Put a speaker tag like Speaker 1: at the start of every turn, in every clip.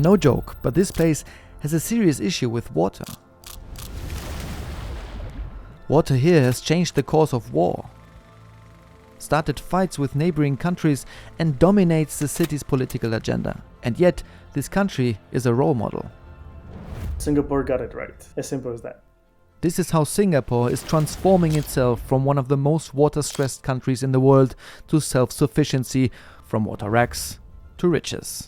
Speaker 1: No joke, but this place has a serious issue with water. Water here has changed the course of war, started fights with neighboring countries, and dominates the city's political agenda. And yet, this country is a role model.
Speaker 2: Singapore got it right. As simple as that.
Speaker 1: This is how Singapore is transforming itself from one of the most water-stressed countries in the world to self-sufficiency, from water racks to riches.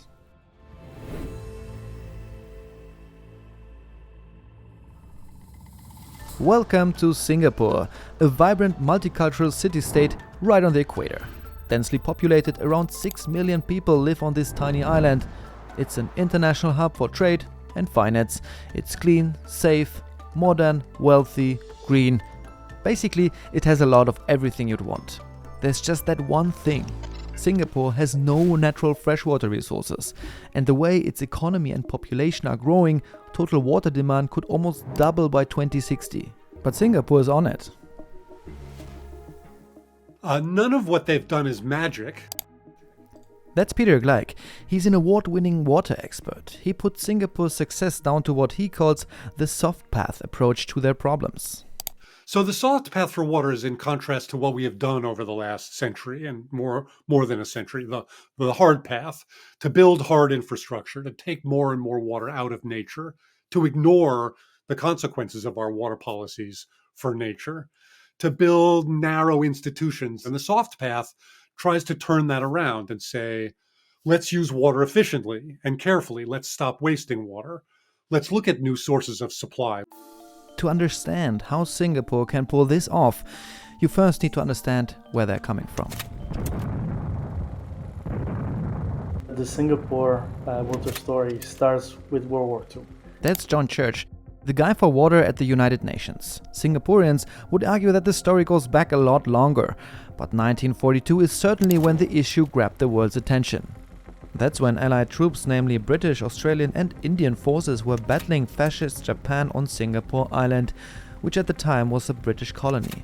Speaker 1: Welcome to Singapore, a vibrant multicultural city-state right on the equator. Densely populated, around 6 million people live on this tiny island. It's an international hub for trade and finance. It's clean, safe, modern, wealthy, green. Basically, it has a lot of everything you'd want. There's just that one thing. Singapore has no natural freshwater resources, and the way its economy and population are growing, total water demand could almost double by 2060. But Singapore is on it.
Speaker 3: None of what they've done is magic.
Speaker 1: That's Peter Gleich. He's an award-winning water expert. He put Singapore's success down to what he calls the soft path approach to their problems.
Speaker 3: So the soft path for water is in contrast to what we have done over the last century and more than a century, the hard path, to build hard infrastructure, to take more and more water out of nature, to ignore the consequences of our water policies for nature, to build narrow institutions. And the soft path tries to turn that around and say, let's use water efficiently and carefully. Let's stop wasting water. Let's look at new sources of supply.
Speaker 1: To understand how Singapore can pull this off, you first need to understand where they're coming from.
Speaker 2: The Singapore water story starts with World War II.
Speaker 1: That's John Church, the guy for water at the United Nations. Singaporeans would argue that the story goes back a lot longer, but 1942 is certainly when the issue grabbed the world's attention. That's when Allied troops, namely British, Australian and Indian forces, were battling fascist Japan on Singapore Island, which at the time was a British colony.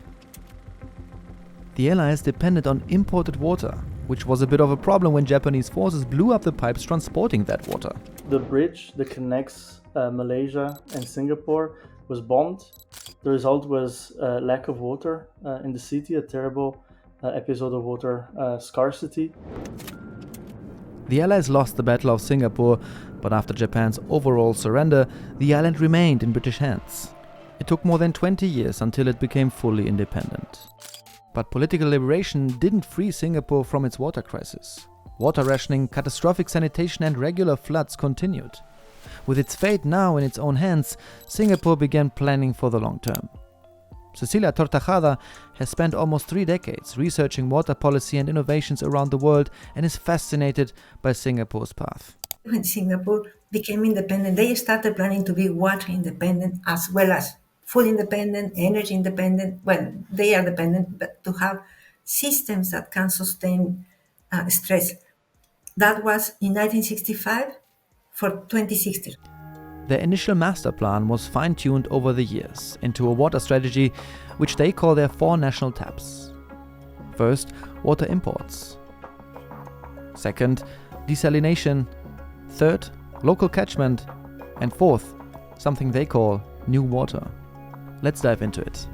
Speaker 1: The Allies depended on imported water, which was a bit of a problem when Japanese forces blew up the pipes transporting that water.
Speaker 2: The bridge that connects Malaysia and Singapore was bombed. The result was lack of water in the city, a terrible episode of water scarcity.
Speaker 1: The Allies lost the Battle of Singapore, but after Japan's overall surrender, the island remained in British hands. It took more than 20 years until it became fully independent. But political liberation didn't free Singapore from its water crisis. Water rationing, catastrophic sanitation and regular floods continued. With its fate now in its own hands, Singapore began planning for the long term. Cecilia Tortajada has spent almost 3 decades researching water policy and innovations around the world and is fascinated by Singapore's path.
Speaker 4: When Singapore became independent, they started planning to be water independent as well as food independent, energy independent. Well, they are dependent, but to have systems that can sustain stress. That was in 1965 for 2060.
Speaker 1: Their initial master plan was fine-tuned over the years into a water strategy which they call their 4 national taps. First, water imports. Second, desalination. Third, local catchment. And fourth, something they call NEWater. Let's dive into it.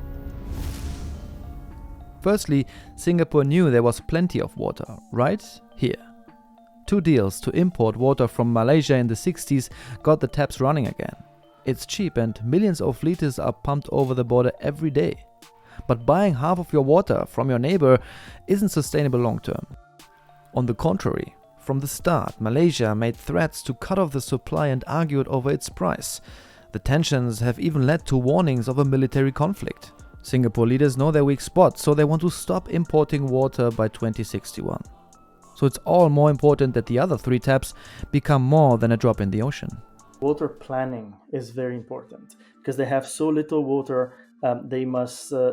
Speaker 1: Firstly, Singapore knew there was plenty of water right here. 2 deals to import water from Malaysia in the 60s got the taps running again. It's cheap and millions of liters are pumped over the border every day. But buying half of your water from your neighbor isn't sustainable long term. On the contrary, from the start, Malaysia made threats to cut off the supply and argued over its price. The tensions have even led to warnings of a military conflict. Singapore leaders know their weak spot, so they want to stop importing water by 2061. So it's all more important that the other 3 taps become more than a drop in the ocean.
Speaker 2: Water planning is very important because they have so little water.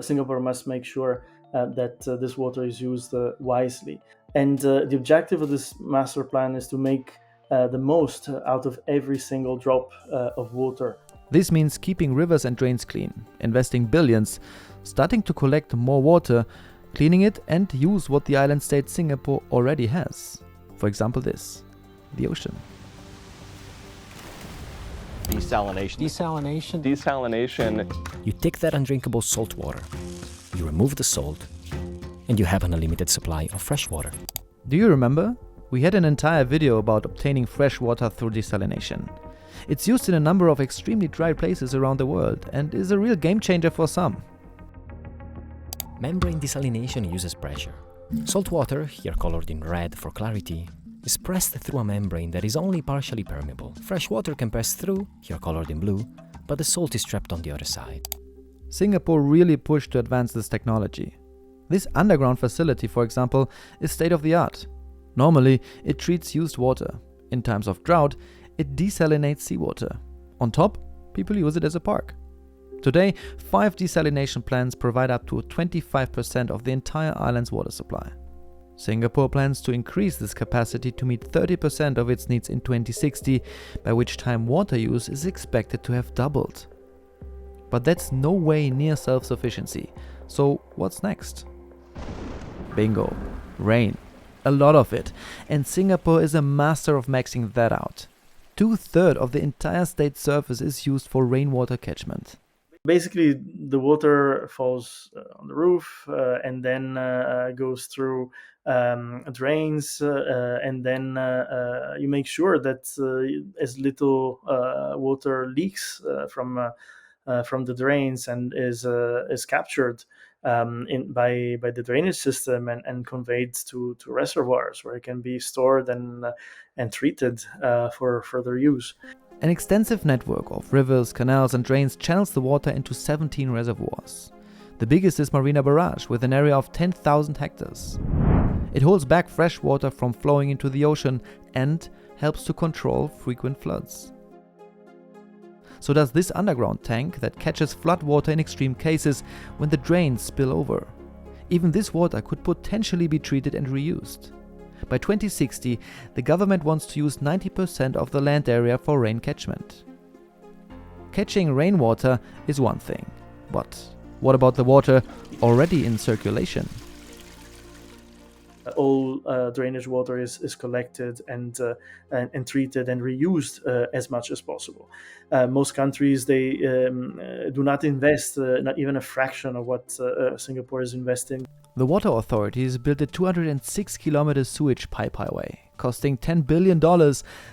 Speaker 2: Singapore must make sure that this water is used wisely. And the objective of this master plan is to make the most out of every single drop of water.
Speaker 1: This means keeping rivers and drains clean, investing billions, starting to collect more water, cleaning it and use what the island state Singapore already has. For example this, the ocean.
Speaker 5: desalination. Desalination.
Speaker 6: You take that undrinkable salt water, you remove the salt, and you have an unlimited supply of fresh water.
Speaker 1: Do you remember? We had an entire video about obtaining fresh water through desalination. It's used in a number of extremely dry places around the world and is a real game changer for some.
Speaker 6: Membrane desalination uses pressure. Salt water, here colored in red for clarity, is pressed through a membrane that is only partially permeable. Fresh water can pass through, here colored in blue, but the salt is trapped on the other side.
Speaker 1: Singapore really pushed to advance this technology. This underground facility, for example, is state-of-the-art. Normally, it treats used water. In times of drought, it desalinates seawater. On top, people use it as a park. Today, 5 desalination plants provide up to 25% of the entire island's water supply. Singapore plans to increase this capacity to meet 30% of its needs in 2060, by which time water use is expected to have doubled. But that's no way near self-sufficiency. So what's next? Bingo. Rain. A lot of it. And Singapore is a master of maxing that out. 2/3 of the entire state surface is used for rainwater catchment.
Speaker 2: Basically, the water falls on the roof and then goes through drains, and then you make sure that as little water leaks from the drains and is captured by the drainage system and conveyed to reservoirs where it can be stored and treated for further use.
Speaker 1: An extensive network of rivers, canals and drains channels the water into 17 reservoirs. The biggest is Marina Barrage, with an area of 10,000 hectares. It holds back fresh water from flowing into the ocean and helps to control frequent floods. So does this underground tank that catches floodwater in extreme cases when the drains spill over. Even this water could potentially be treated and reused. By 2060, the government wants to use 90% of the land area for rain catchment. Catching rainwater is one thing, but what about the water already in circulation?
Speaker 2: All drainage water is collected and treated and reused as much as possible. Most countries, they do not invest not even a fraction of what Singapore is investing.
Speaker 1: The water authorities built a 206-kilometer sewage pipe highway, costing $10 billion,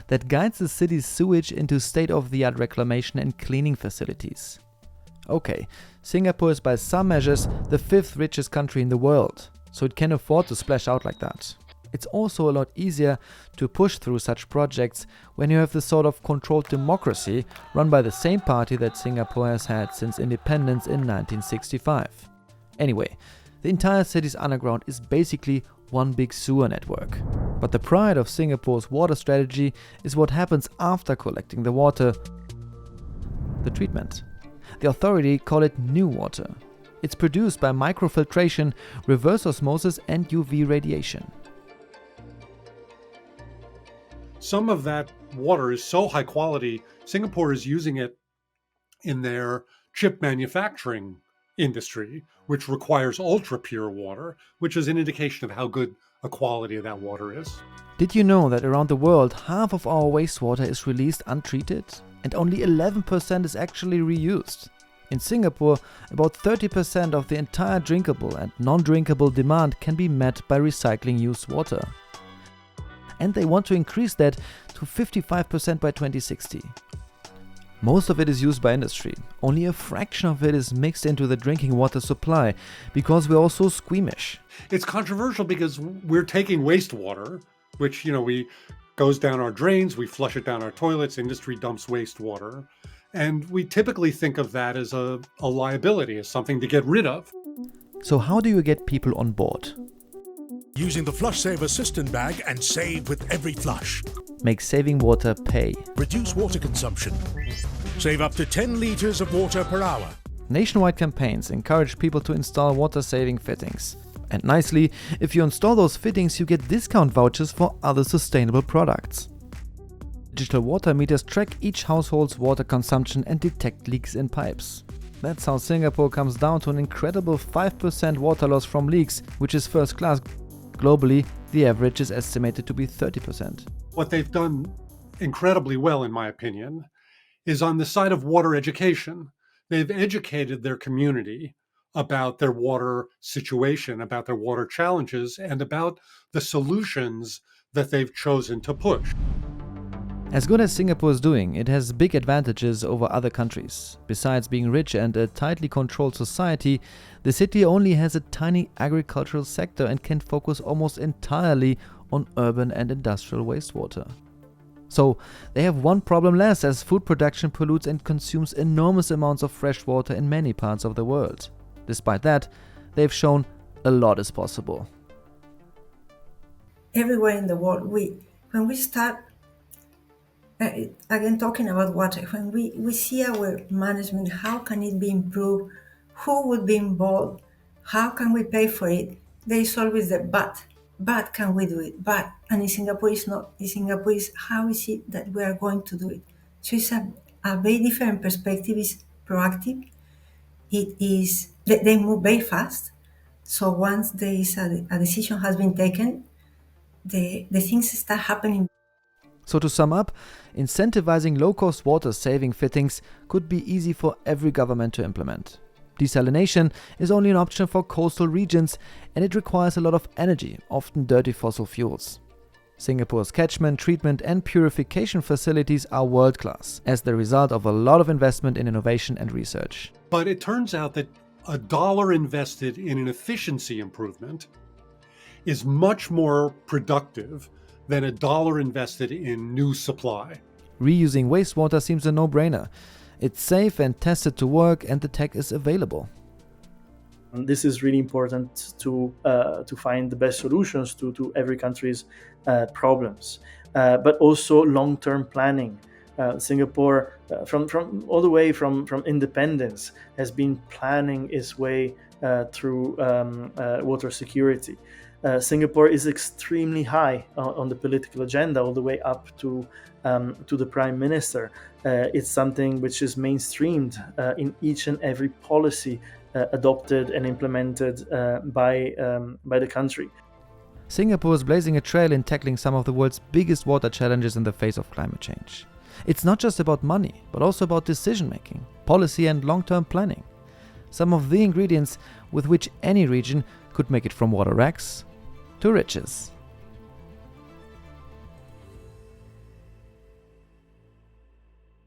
Speaker 1: that guides the city's sewage into state-of-the-art reclamation and cleaning facilities. Okay, Singapore is by some measures the 5th richest country in the world, so it can afford to splash out like that. It's also a lot easier to push through such projects when you have the sort of controlled democracy run by the same party that Singapore has had since independence in 1965. Anyway, the entire city's underground is basically one big sewer network. But the pride of Singapore's water strategy is what happens after collecting the water: the treatment. The authority call it NEWater. It's produced by microfiltration, reverse osmosis and UV radiation.
Speaker 3: Some of that water is so high quality, Singapore is using it in their chip manufacturing industry, which requires ultra pure water, which is an indication of how good a quality of that water is.
Speaker 1: Did you know that around the world half of our wastewater is released untreated and only 11% is actually reused? In Singapore, about 30% of the entire drinkable and non-drinkable demand can be met by recycling used water. And they want to increase that to 55% by 2060. Most of it is used by industry. Only a fraction of it is mixed into the drinking water supply, because we're all so squeamish.
Speaker 3: It's controversial because we're taking wastewater, which, we goes down our drains, we flush it down our toilets, industry dumps wastewater. And we typically think of that as a liability, as something to get rid of.
Speaker 1: So how do you get people on board?
Speaker 7: Using the Flush Save Assistant bag and save with every flush.
Speaker 1: Make saving water pay.
Speaker 7: Reduce water consumption. Save up to 10 liters of water per hour.
Speaker 1: Nationwide campaigns encourage people to install water-saving fittings. And nicely, if you install those fittings, you get discount vouchers for other sustainable products. Digital water meters track each household's water consumption and detect leaks in pipes. That's how Singapore comes down to an incredible 5% water loss from leaks, which is first class. Globally, the average is estimated to be 30%.
Speaker 3: What they've done incredibly well, in my opinion, is on the side of water education. They've educated their community about their water situation, about their water challenges, and about the solutions that they've chosen to push.
Speaker 1: As good as Singapore is doing, it has big advantages over other countries. Besides being rich and a tightly controlled society, the city only has a tiny agricultural sector and can focus almost entirely on urban and industrial wastewater. So they have one problem less, as food production pollutes and consumes enormous amounts of fresh water in many parts of the world. Despite that, they've shown a lot is possible.
Speaker 4: Everywhere in the world, when we start, again talking about water, when we see our management, how can it be improved, who would be involved, how can we pay for it, there is always the but can we do it, and in Singapore is not. In Singapore is how is it that we are going to do it. So it's a very different perspective. Is proactive. It is they move very fast. So once there is a decision has been taken, the things start happening.
Speaker 1: So to sum up, incentivizing low-cost water-saving fittings could be easy for every government to implement. Desalination is only an option for coastal regions, and it requires a lot of energy, often dirty fossil fuels. Singapore's catchment, treatment and purification facilities are world-class, as the result of a lot of investment in innovation and research.
Speaker 3: But it turns out that $1 invested in an efficiency improvement is much more productive than $1 invested in new supply.
Speaker 1: Reusing wastewater seems a no-brainer. It's safe and tested to work, and the tech is available.
Speaker 2: And this is really important to find the best solutions to every country's problems, but also long-term planning. Singapore, from all the way from independence, has been planning its way through water security. Singapore is extremely high on the political agenda, all the way up to the Prime Minister. It's something which is mainstreamed in each and every policy adopted and implemented by the country.
Speaker 1: Singapore is blazing a trail in tackling some of the world's biggest water challenges in the face of climate change. It's not just about money, but also about decision-making, policy and long-term planning. Some of the ingredients with which any region could make it from water rags to riches.